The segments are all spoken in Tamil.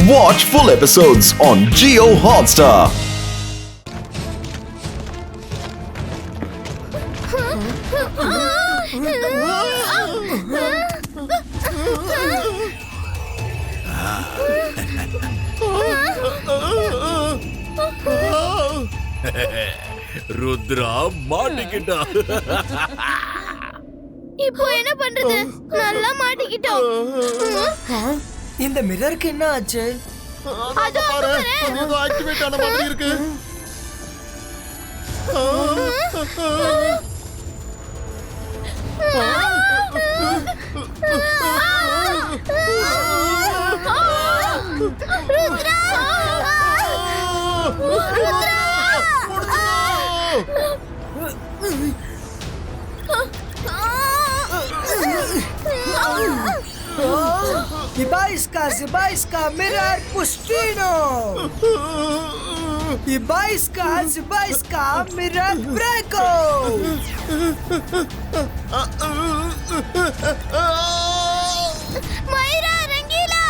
Watch full episodes on Jio Hotstar. Rudra மாட்டிக்கிட்டா. இப்போ என்ன பண்றது? நல்லா மாட்டிக்கிட்டோம். இந்த மிரருக்கு என்ன ஆச்சு? அது பாரு, ஏதோ ஆக்டிவேட் ஆன மாதிரி இருக்கு. Rudra! Rudra! Ibaiska, Mirar Pustino! Ibaiska, Mirar Breco! மைரா, Rangeela!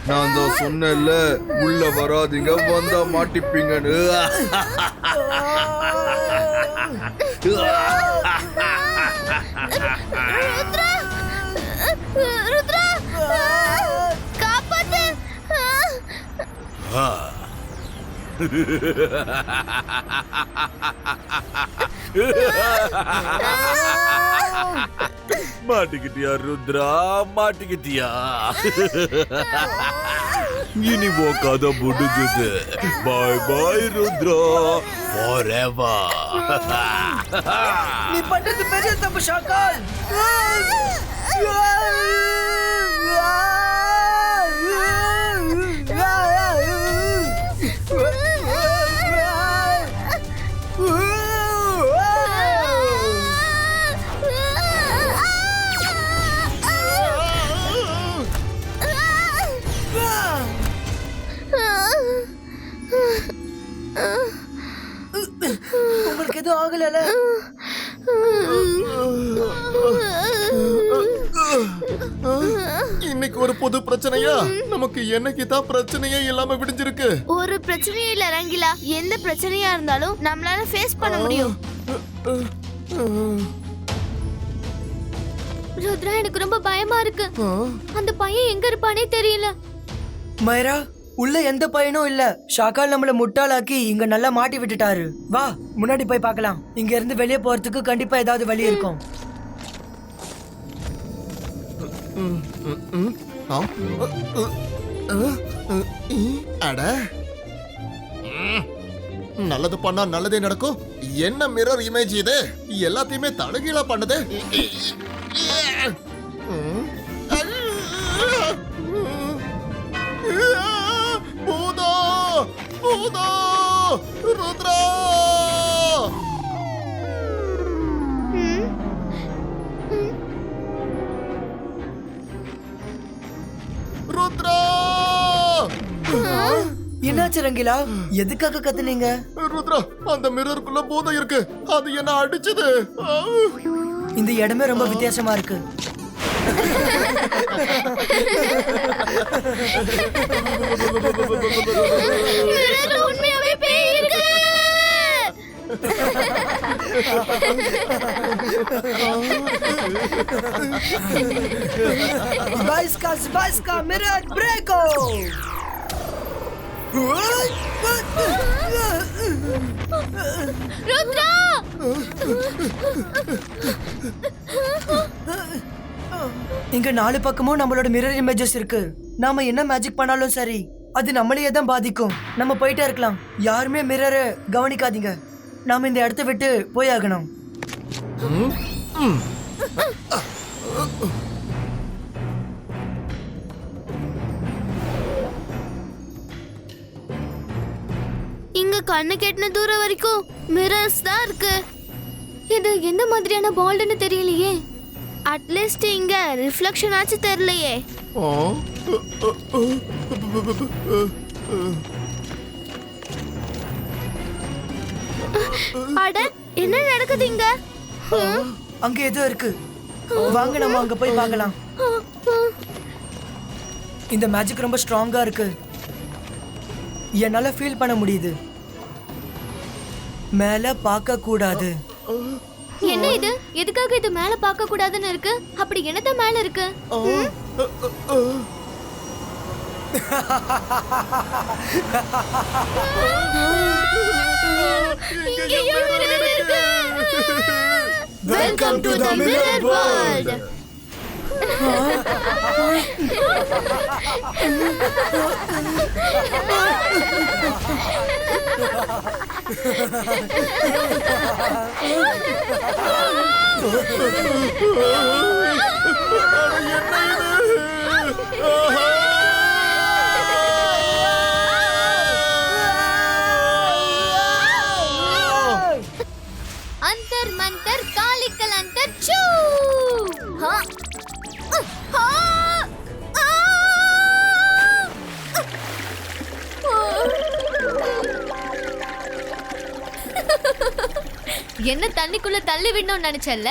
நான் தான் சொன்னேன்ல, உள்ள வராதீங்க, வந்தா மாட்டிப்பீங்கன்னு. ருத்ரா! ருத்ரா! காப்பாத்து! மாட்டிக்கிட்டியா ருத்ரா, மாட்டிக்கிட்டியா? இனி உன் கதை முடிஞ்சது. பாய் பாய் ருத்ரா, forever. நீ பண்றது பெரிய தப்பு ஷாக்கால். உங்களுக்கு எதுவும் ஆகல? இன்னைக்கு ஒரு புது பிரச்சனையா? நமக்கு என்னைக்கு தான் பிரச்சனையே இல்லாம விடிஞ்சிருக்கு. ஒரு பிரச்சனையும் இல்ல ரங்கிலா. எந்த பிரச்சனையா இருந்தாலும் நம்மளால ஃபேஸ் பண்ண முடியும். ருத்ரா, எனக்கு ரொம்ப பயமா இருக்கு. அந்த பையன் எங்க இருப்பானே தெரியல. மைரா, உள்ள எந்த பையனும் இல்ல. ஷாக்கால் நம்மள முட்டாளாக்கி இங்க நல்லா மாட்டி விட்டுட்டாரு. வா, முன்னாடி போய் பார்க்கலாம். இங்க இருந்து வெளியே போறதுக்கு கண்டிப்பா ஏதாவது வழி இருக்கும். அட, நல்லது பண்ணா நல்லதே நடக்கும். என்ன மிரர் இமேஜ் இது? எல்லாத்தையுமே தலகீழா பண்ணுது. பூதோ, பூதோ, ருத்ரா! ருத்ரா! என்னாச்சு ரங்கிலா? எதுக்காக கத்துனீங்க? ருத்ரா, அந்த மிரருக்குள்ள பூதம் இருக்கு. அது என்ன அடிச்சது. இந்த இடமே ரொம்ப வித்தியாசமா இருக்கு. உண்மையாவே பேய் இருக்கு. Ibaiska, Mirar Breco! ருத்ரா! இங்க 4 பக்கமும் நம்மளோட மிரர் இமேஜஸ் இருக்கு. நாம என்ன மேஜிக் பண்ணாலும் சரி, அது நம்மளையே தான் பாதிக்கும். நம்ம போயிட்டே இருக்கலாம். யாருமே மிரரை கவனிக்காதீங்க. நாம இந்த இடத்தை விட்டு போய் ஆகணும். இங்க கண்ணு கெட்டின தூரம் வரைக்கும் மிரர்ஸ் தான் இருக்கு. இது எந்த மாதிரியான பால்டுன்னு தெரியலையே. அட்லீஸ்ட் இங்க ரிஃப்ளெக்ஷன் ஆச்சு தெரியலையே. அட என்ன நடக்குது இங்க? அங்க ஏதோ இருக்கு, வாங்க நம்ம அங்க போய் பார்க்கலாம். இந்த மேஜிக் ரொம்ப ஸ்ட்ராங்கா இருக்கு, என்னால ஃபீல் பண்ண முடியுது. மேல பார்க்க கூடாது. என்ன இது? எதுக்காக இது மேல பார்க்க கூடாதுன்னு இருக்கு? அப்படி என்னத மேல இருக்கு? Welcome to the Mirror World. अंतर मंतर कालिकल अंतर चू हाँ என்ன தண்ணிக்குள்ள தள்ளி விடணும்னு நினைச்சல்ல?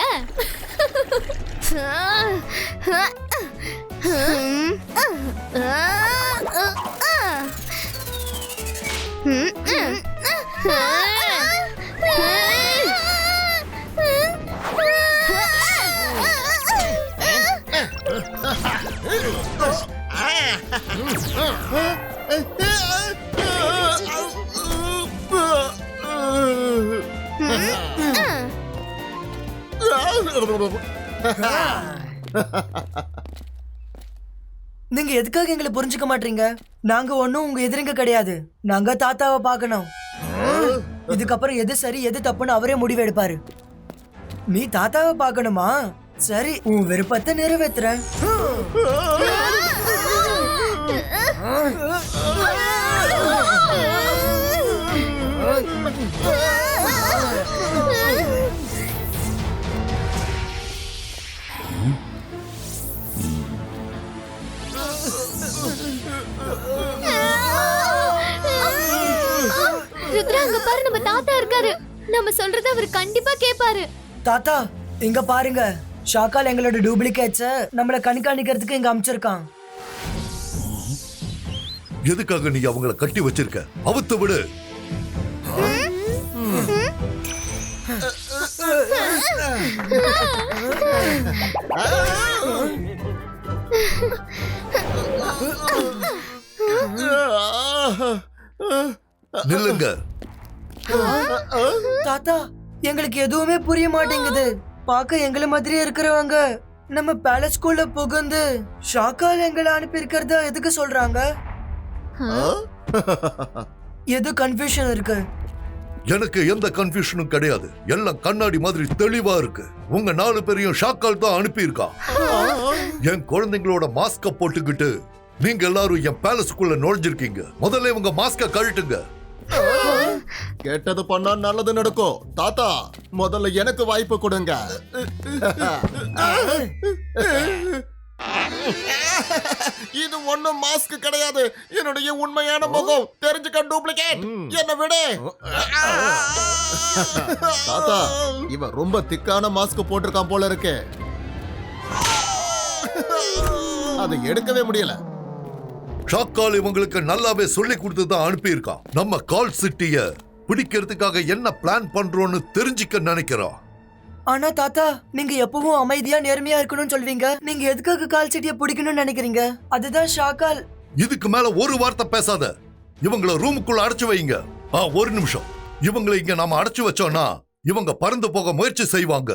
நீங்க எதுக்காக எங்களை புரிஞ்சுக்க மாட்டீங்க? நாங்க ஒண்ணும் உங்க எதிரிங்க கிடையாது. நாங்க தாத்தாவை பார்க்கணும். இதுக்கப்புறம் எது சரி எது தப்புன்னு அவரே முடிவு எடுப்பாரு. நீ தாத்தாவை பார்க்கணுமா? சரி, உன் விருப்பத்தை நிறைவேத்துறேன். ருத்ரா, அங்க பாரு, நம்ம தாத்தா இருக்காரு. நம்ம சொல்றத அவர் கண்டிப்பா கேட்பாரு. தாத்தா, இங்க பாருங்க. ஷாக்கால் எங்களோட டூப்ளிகேட்ஸ நம்மள கண்காணிக்கிறதுக்கு இங்க அமைச்சிருக்கான். எதுக்காக நீ அவங்கள கட்டி வச்சிருக்க? அவுத்து விடு. நில்லுங்க. தாத்தா, எங்களுக்கு எதுவுமே புரிய மாட்டேங்குது. பார்க்க எங்களை மாதிரியே இருக்கிறவங்க நம்ம பேலஸ்குள்ள புகுந்து ஷாக்கால் எங்களை அனுப்பி இருக்கிறத எதுக்கு சொல்றாங்க? எது கன்ஃபியூஷன் இருக்கு? எனக்கு எந்த கன்ஃபியூஷனும் கிடையாது. எல்லாம் கண்ணாடி மாதிரி தெளிவா இருக்கு. உங்க 4 பேரையும் ஷாக்கால் தான் அனுப்பி இருக்கா. என் குழந்தைங்களோட மாஸ்க போட்டுக்கிட்டு நீங்க எல்லாரும் என் பேலஸ்குள்ள நுழைஞ்சிருக்கீங்க. முதல்ல உங்க மாஸ்க கழட்டுங்க. கெட்டது பண்ணா நல்லது நடக்கும். தாத்தா, முதல்ல எனக்கு வாய்ப்பு கொடுங்க. இது ஒண்ணும் மாஸ்க் கிடையாது. என்னுடைய உண்மையான முகம். தெரிஞ்சுக்க டூப்ளிகேட். என்ன விடு. தாத்தா, இவன் ரொம்ப திக்கான மாஸ்க் போட்டிருக்கான் போல இருக்கு. அதை எடுக்கவே முடியல. ஷாக்கால் இவங்களுக்கு நல்லாவே சொல்லி கொடுத்து தான் அனுப்பி இருக்கான். நம்ம கால் சிட்டிய பிடிக்கிறதுக்காக என்ன பிளான் பண்றோம்னு தெரிஞ்சுக்க நினைக்கிறோம். ஆனா தாத்தா, நீங்க எப்பவும் அமைதியா நேர்மையா இருக்கணும்னு சொல்வீங்க. நீங்க எதுக்காக கால் சிட்டிய பிடிக்கணும்னு நினைக்கிறீங்க? அதுதான் ஷாக்கால். இதுக்கு மேல ஒரு வார்த்தை பேசாத. இவங்கள ரூமுக்குள்ள அடைச்சு வைங்க. ஒரு நிமிஷம். இவங்களை இங்க நாம அடைச்சு வச்சோம்னா இவங்க பறந்து போக முயற்சி செய்வாங்க.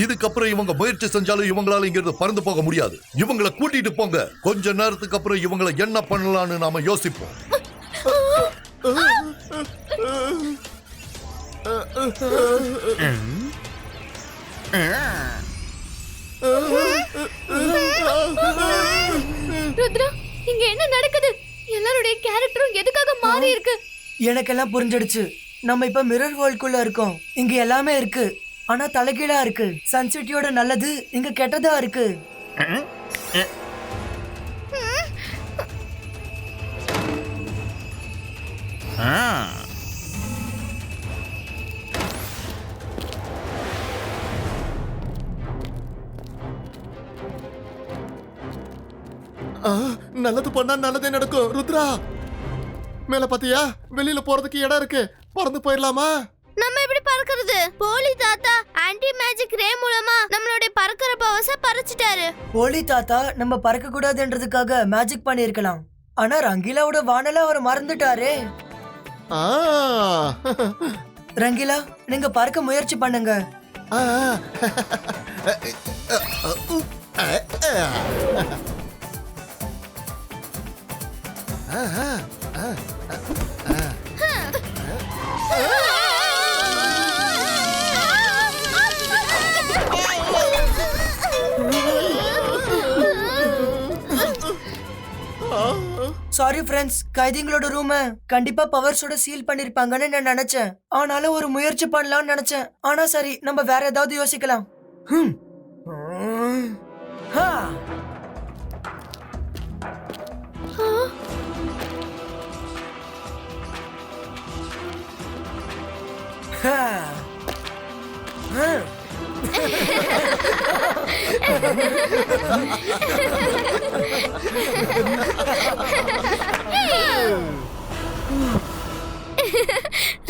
இதுக்கப்புறம் இவங்க முயற்சி செஞ்சாலும் இவங்களால இங்கிருந்து பறந்து போக முடியாது. இவங்களை கூட்டிட்டு போங்க. கொஞ்ச நேரத்துக்கு அப்புறம் இவங்களை என்ன பண்ணலாம்னு நாம யோசிப்போம். ருத்ரா, இங்க என்ன நடக்குது? எல்லாருடைய கேரக்டரும் எதுக்காக மாறி இருக்கு? எனக்கெல்லாம் புரிஞ்சிடுச்சு. நம்ம இப்ப மிரர் வேர்ல்டுக்குள்ள இருக்கோம். இங்க எல்லாமே இருக்கு, ஆனா தலைகீழா இருக்கு. சன்சிட்டியோட நல்லது இங்க கெட்டதா இருக்கு. நல்லது பண்ணா நல்லதே நடக்கும். ருத்ரா, மேல பாத்தியா? வெளியில போறதுக்கு இடம் இருக்கு. பறந்து போயிடலாமா? நம்ம எப்படி பறக்கிறது? போலி தாத்தா ஆன்டி மேஜிக் ரே மூலமா நம்மளுடைய பறக்கிற பவர்ஸ பறிச்சிட்டாரு. போலி தாத்தா நம்ம பறக்க கூடாதுன்றதுக்காக மேஜிக் பண்ணியிருக்கலாம். ஆனா ரங்கீலாவோட வானல அவர் மறந்துட்டாரே. ஆ. ரங்கீலா, நீங்க பறக்க முயற்சி பண்ணுங்க. ஆ. சாரி ஃப்ரெண்ட்ஸ், கைதிங்களோட ரூம கண்டிப்பா பவர்ஸோட சீல் பண்ணிருப்பாங்கன்னு நான் நினைச்சேன். ஆனாலும் ஒரு முயற்சி பண்ணலாம்னு நினைச்சேன். ஆனா சரி, நம்ம வேற ஏதாவது யோசிக்கலாம். ஹா. ஹா. ஹா.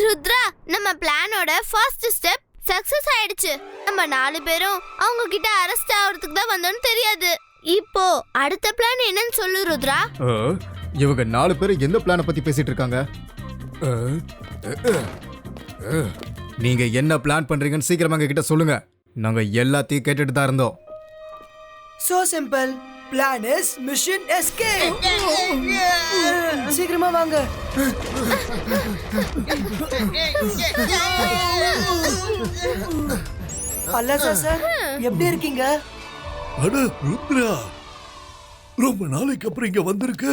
ருத்ரா, நம்ம பிளானோட ஃபர்ஸ்ட் ஸ்டெப் சக்சஸ் ஆயிடுச்சு. நம்ம 4 பேரும் அவங்க கிட்ட அரெஸ்ட் ஆகிறதுக்கு தான் வந்தோம்னு தெரியாது. இப்போ அடுத்த பிளான் என்னன்னு சொல்லு ருத்ரா. இவங்க 4 பேரும் எந்த பிளானை பத்தி பேசிட்டு இருக்காங்க? நீங்க என்ன பிளான் பண்றீங்கன்னு சீக்கிரமா எங்க கிட்ட சொல்லுங்க. நாங்க எல்லாத்தையும் கேட்டுட்டு தான் இருந்தோம். So simple. Plan is mission escape. சீக்கிரமா வாங்க. அல்லா சார், எப்படி இருக்கீங்க? அட ருத்ரா, ரொம்ப நாளைக்கு அப்புறம் இங்க வந்திருக்க.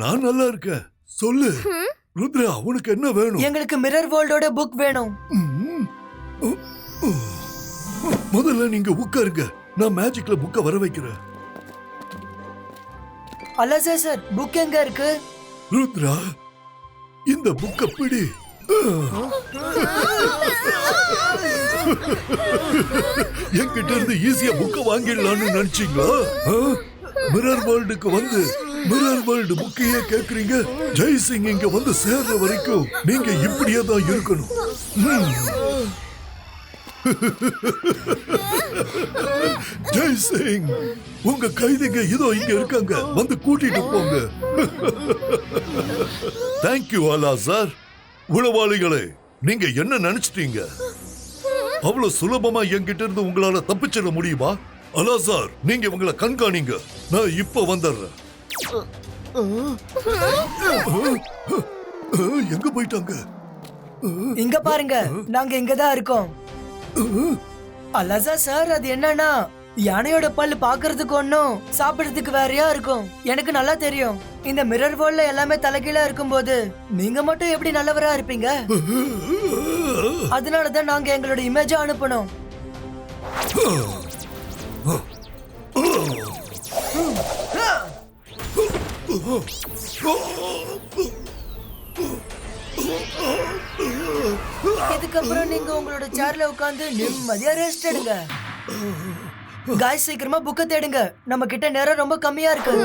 நான் நல்லா இருக்கேன். சொல்லு ருத்ரா, உனக்கு என்ன வேணும்? எங்களுக்கு மிரர் வேர்ல்டோட புக் வேணும். முதல்ல நீங்க உட்காருங்க, நான் மேஜிக்ல புக்க வர வைக்கிறேன். அல்லா சார், புக் எங்க இருக்கு? ருத்ரா, இந்த புக்க பிடி. என்கிட்ட இருந்து ஈஸியா புக்க வாங்கிடலாம்னு நினைச்சீங்களா? மிரர் வேர்ல்டுக்கு வந்து மிரர் வேர்ல்டு புக்கையே கேக்குறீங்க? ஜெய்சிங் இங்க வந்து சேர்ற வரைக்கும் நீங்க இப்படியே தான் இருக்கணும். ஜெய்சிங், உங்க கைதிங்க இதோ இங்க இருக்காங்க, வந்து கூட்டிட்டு போங்க. தேங்க்யூ அல்லா சார். உளவாளிகளே, நீங்க என்ன நினைச்சிட்டீங்க? அவ்வளவு சுலபமா என்கிட்ட இருந்து உங்களால தப்பிச்சிட முடியுமா? அல்லா சார், நீங்க உங்களை கண்காணிங்க, நான் இப்ப வந்துடுறேன். எங்க போயிட்டாங்க? இங்க பாருங்க, நாங்க இங்கதான் இருக்கோம். அல்லா சார், அது என்னன்னா யானையோட பல்லு பாக்குறதுக்கு ஒன்னும் சாப்பிடுறதுக்கு வேறையா இருக்கும். எனக்கு நல்லா தெரியும். இந்த மிரர் வேர்ல்ட்ல எல்லாமே தலைகீழா இருக்கும்போது நீங்க மட்டும் எப்படி நல்லவரா இருப்பீங்க? அதனாலதான் நாங்க எங்களோட இமேஜ அனுப்பணும். இதுக்கப்புறம் நீங்க உங்களோட சேர்ல உட்கார்ந்து நிம்மதியா ரெஸ்ட் எடுங்க. காய்ஸ், சீக்கிரமா புக்க தேடுங்க, நம்ம கிட்ட நேரம் ரொம்ப கம்மியா இருக்கு.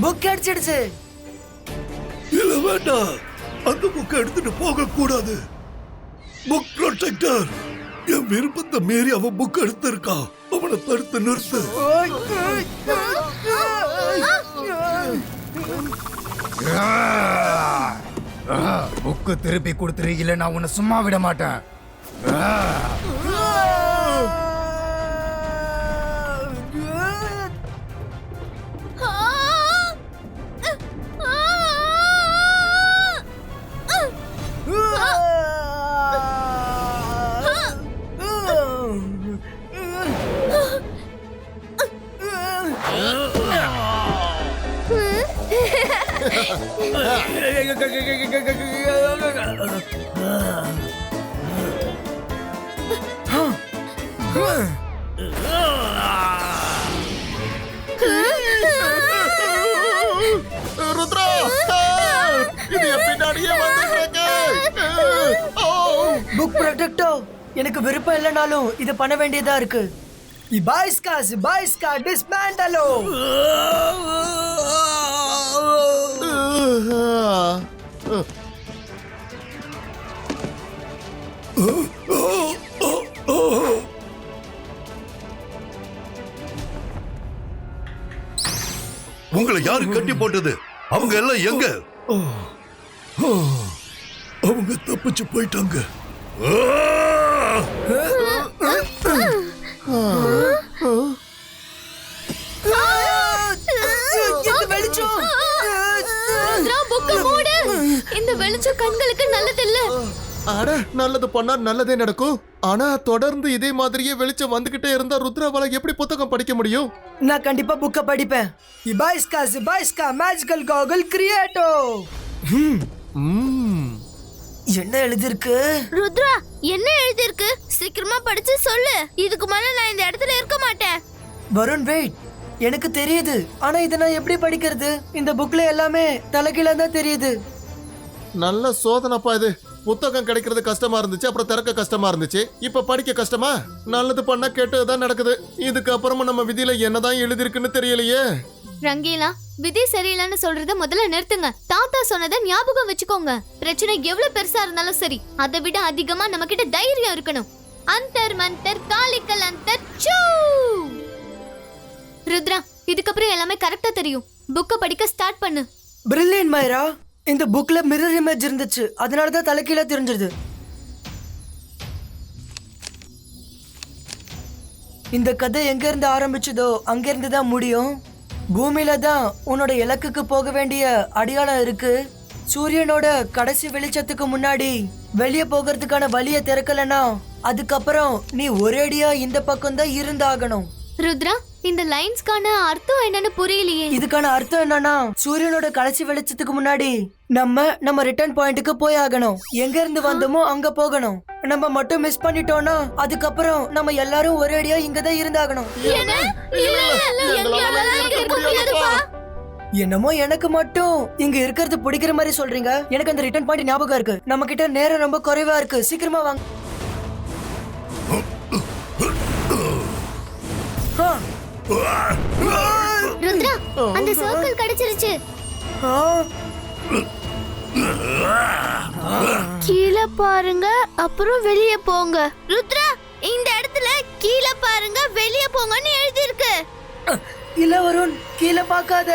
புக் கிடைச்சிடுச்சு. இல்ல வேண்டாம், அந்த புக்கை எடுத்துட்டு போக கூடாது. புக் ப்ரொடெக்டர், என் விருப்பத்தை மீறி அவன் புக் எடுத்திருக்கான். அவனை தடுத்து நிறுத்து. புக்கு திருப்பி கொடுத்துரு, இல்ல நான் உன்னை சும்மா விட மாட்டேன். ருத்ரா, இது என் பின்னாடியே வந்துட்டு இருக்கு. புக் ப்ரொடெக்டோ, எனக்கு விருப்பம் இல்லைனாலும் இது பண்ண வேண்டியதா இருக்கு. இபாய்ஸ்கா டிஸ்மேண்டலோ. உங்களை யாரு கட்டி போட்டது? அவங்க எல்லாம் எங்க? அவங்க தப்பிச்சு போயிட்டாங்க. இந்த வெளிச்சம் கண்களுக்கு நல்லதில்ல. அட, நல்லது பண்ணா நல்லதே நடக்கும். ஆனா தொடர்ந்து இதே மாதிரியே வெளிச்சம் வந்துகிட்டே இருந்தா ருத்ராவால எப்படி புத்தகம் படிக்க முடியும்? நான் கண்டிப்பா புக்க படிப்பேன். இபாய்ஸ்கா மேஜிக்கல் காகல் கிரியேட்டோ. என்ன எழுதிருக்கு? ருத்ரா, என்ன எழுதிருக்கு? சீக்கிரமா படிச்சு சொல்லு. இதுக்கு மேல நான் இந்த இடத்துல இருக்க மாட்டேன். வருண், வெயிட். எனக்கு தெரியுது, ஆனா இதை நான் எப்படி படிக்கிறது? இந்த புக்ல எல்லாமே தலைகீழா தான் தெரியுது. நல்ல சோதனைப்பா இது. புத்தகம் கிடைக்கிறது கஷ்டமா இருந்துச்சு, அப்புறம் திறக்க கஷ்டமா இருந்துச்சு, இப்ப படிக்க கஷ்டமா? நல்லது பண்ணா கேட்டதுதான் நடக்குது. இதுக்கு அப்புறமா நம்ம விதியில என்னதான் எழுதிருக்குன்னு தெரியலையே. ரங்கீலா, விதி சரியில்லைன்னு சொல்றத முதல்ல நிறுத்துங்க. தாத்தா சொன்னதை ஞாபகம் வச்சுக்கோங்க. பிரச்சனை எவ்வளவு பெருசா இருந்தாலும் சரி, அதை விட அதிகமா நம்ம கிட்ட தைரியம் இருக்கணும். அந்தர் மந்தர் காலிக்கல் அந்தர் சூ. ருத்ரா, இதுக்கப்புறம் எல்லாமே கரெக்டா தெரியும். புக்க படிக்க ஸ்டார்ட் பண்ணு. பிரில்லியன்ட் மைரா. இந்த புக்ல மிரர் இமேஜ் இருந்துச்சு, அதனால தான் தலைகீழா தெரிஞ்சது. இந்த கதை எங்க இருந்து ஆரம்பிச்சதோ அங்க இருந்து தான் முடியும். பூமியில தான் உன்னோட இலக்குக்கு போக வேண்டிய அடையாளம் இருக்கு. சூரியனோட கடைசி வெளிச்சத்துக்கு முன்னாடி வெளியே போகிறதுக்கான வழியை திறக்கலனா அதுக்கப்புறம் நீ ஒரேடியா இந்த பக்கம் தான் இருந்தாகணும். ருத்ரா, இந்த லைன்ஸ்க்கான அர்த்தம் என்னன்னு புரியலையே. இதுக்கான அர்த்தம் என்னன்னா, சூரியனோட கடைசி வெளிச்சத்துக்கு முன்னாடி நம்ம ரிட்டர்ன் பாயிண்ட்டுக்கு போய் ஆகணும். எங்க இருந்து வந்தோமோ அங்க போகணும். நம்ம மட்டும் மிஸ் பண்ணிட்டோம்னா அதுக்கப்புறம் நம்ம எல்லாரும் ஒரேடியா இங்கதான் இருந்தாகணும். என்னமோ எனக்கு மட்டும் இங்க இருக்கிறது பிடிக்கிற மாதிரி சொல்றீங்க. எனக்கு அந்த ரிட்டர்ன் பாயிண்ட் ஞாபகம் இருக்கு. நம்ம கிட்ட நேரம் ரொம்ப குறைவா இருக்கு. சீக்கிரமா வாங்க. ருத்ரா, அந்த சர்க்கிள் கிடைச்சிருச்சு. கீழே பாருங்க, அப்புறம் வெளியே போங்க. ருத்ரா, இந்த இடத்துல கீழே பாருங்க, வெளியே போங்கன்னு எழுதி இருக்கு. இல்ல வருண், கீழே பார்க்காத.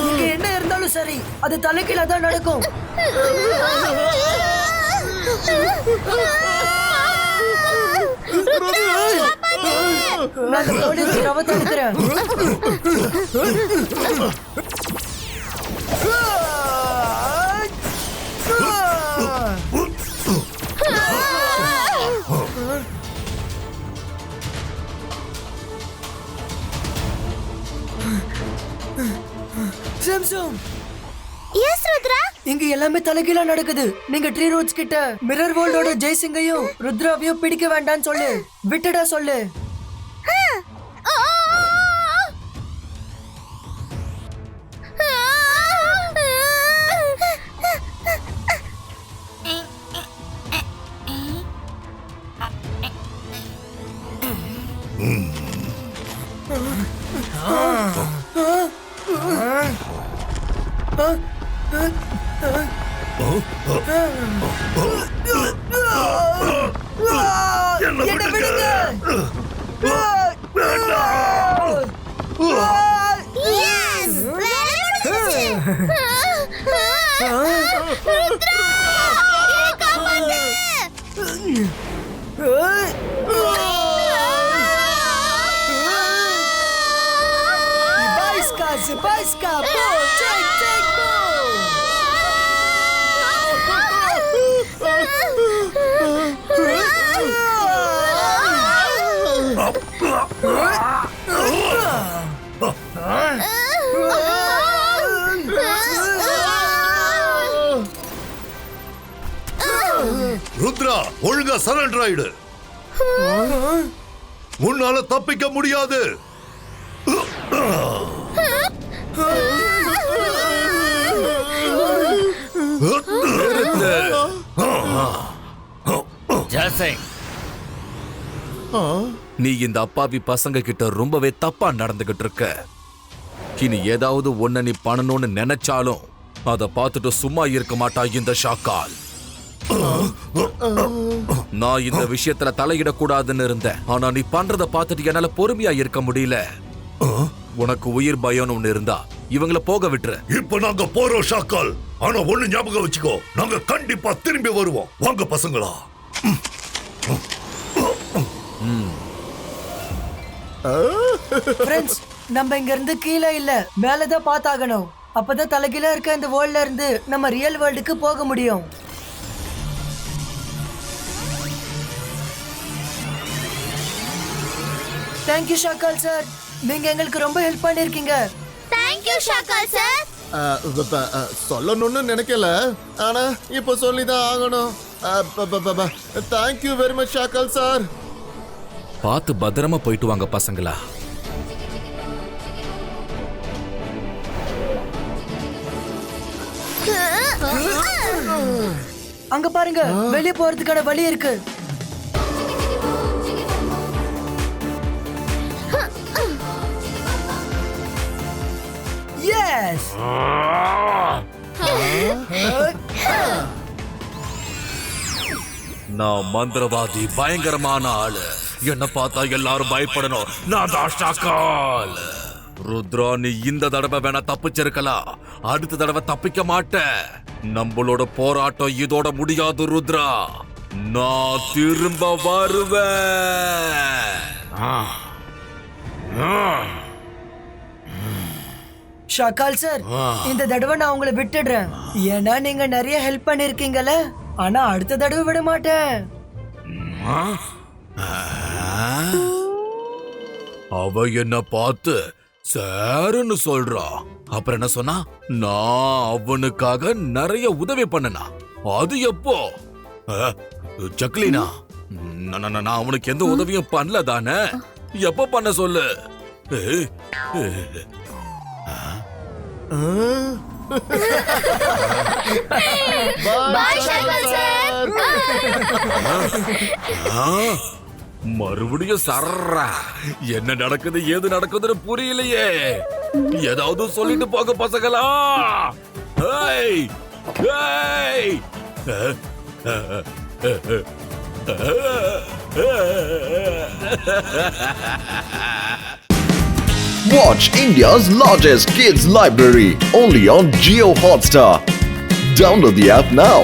இங்க என்ன இருந்தாலும் சரி, அது தலைகீழா தான் நடக்கும். நான் போலீஸ் ரவ தடுக்கிறேன். Samsung, S Rudra. இங்க எல்லாமே தலைகீழா நடக்குது. நீங்க ட்ரீ ரோட்ஸ் கிட்ட மிரர் வேர்ல்டோட ஜெய்சிங்கையும் ருத்ராவையும் பிடிக்க வேண்டாம்னு சொல்லு. விட்டுடா சொல்லு. என்னை விடுங்க. Baiska, go, take, go. Rudra, ஒழுங்கா சரண்டர் ஆயிடு. உன்னால தப்பிக்க முடியாது. ஜெயசிங், நீ இந்த அப்பாவி பசங்க கிட்ட ரொம்பவே தப்பா நடந்துகிட்டு இருக்க. இனி ஏதாவது ஒன்ன நீ பண்ணணும்னு நினைச்சாலும் அத பார்த்துட்டு சும்மா இருக்க மாட்டா இந்த ஷாக்கால். நான் இந்த விஷயத்துல தலையிடக்கூடாதுன்னு இருந்தேன். ஆனா நீ பண்றத பார்த்துட்டு என்னால பொறுமையா இருக்க முடியல. உனக்கு உயிர் பயம்னு ஒண்ணு இருந்தா இவங்கள போக விட்டுரு. இப்ப நாங்க போறோம் ஷாக்கால். ஆனா ஒண்ணு ஞாபகம் வச்சுக்கோ, நாங்க கண்டிப்பா திரும்பி வருவோம். வாங்க பசங்களா. ஃப்ரெண்ட்ஸ், நம்ம இங்க இருந்து கீழே இல்ல மேலதான் பார்த்தாகணும். அப்பதான் தலைகீழா இருக்க இந்த வேர்ல்ட்ல இருந்து நம்ம ரியல் வேர்ல்டுக்கு போக முடியும். தேங்க்யூ ஷாக்கால் சார், நீங்க எங்களுக்கு ரொம்ப ஹெல்ப் பண்ணிருக்கீங்க. Thank you Shakkal sir. சொல்லணும்னு நினைக்கல, ஆனா இப்ப சொல்லிதான் ஆகணும். Thank you very much Shakkal sir. பார்த்து பத்திரமா போயிட்டு வாங்க பசங்களா. அங்க பாருங்க, வெளியே போறதுக்கான வழி இருக்கு. எஸ். நான் மந்திரவாதி, பயங்கரமான ஆளு. என்ன பார்த்தா எல்லாரும் பயப்படணும். நான் தான் ஷாக்கால். ருத்ரா, நீ இந்த தடவை வேணா தப்பிச்சிருக்கலாம், அடுத்த தடவை தப்பிக்க மாட்ட. நம்மளோட போராட்டம் இதோட முடியாது ருத்ரா. நான் திரும்ப வருவேன். ஷாக்கால் சார், இந்த தடவை நான் உங்களை விட்டுடுறேன். ஏன்னா நீங்க நிறைய ஹெல்ப் பண்ணிருக்கீங்கல்ல. ஆனா அடுத்த தடவை விட மாட்டேன். அவ என்ன பார்த்து சாருன்னு சொல்றா. அப்புறம் என்ன சொன்னா? நான் அவனுக்காக நிறைய உதவி பண்ணனா. அது எப்போ? சக்லினா, நான் அவனுக்கு எந்த உதவியும் பண்ணல தானே. எப்ப பண்ண சொல்லு. பாய் ஷாக்கால் சார். மறுபடியும் சர்றா. என்ன நடக்குது, ஏது நடக்குதுன்னு புரியலையே. ஏதாவது சொல்லிட்டு போக பசங்களா. ஏய், ஏய். Watch India's largest kids library only on Jio Hotstar. Download the app now.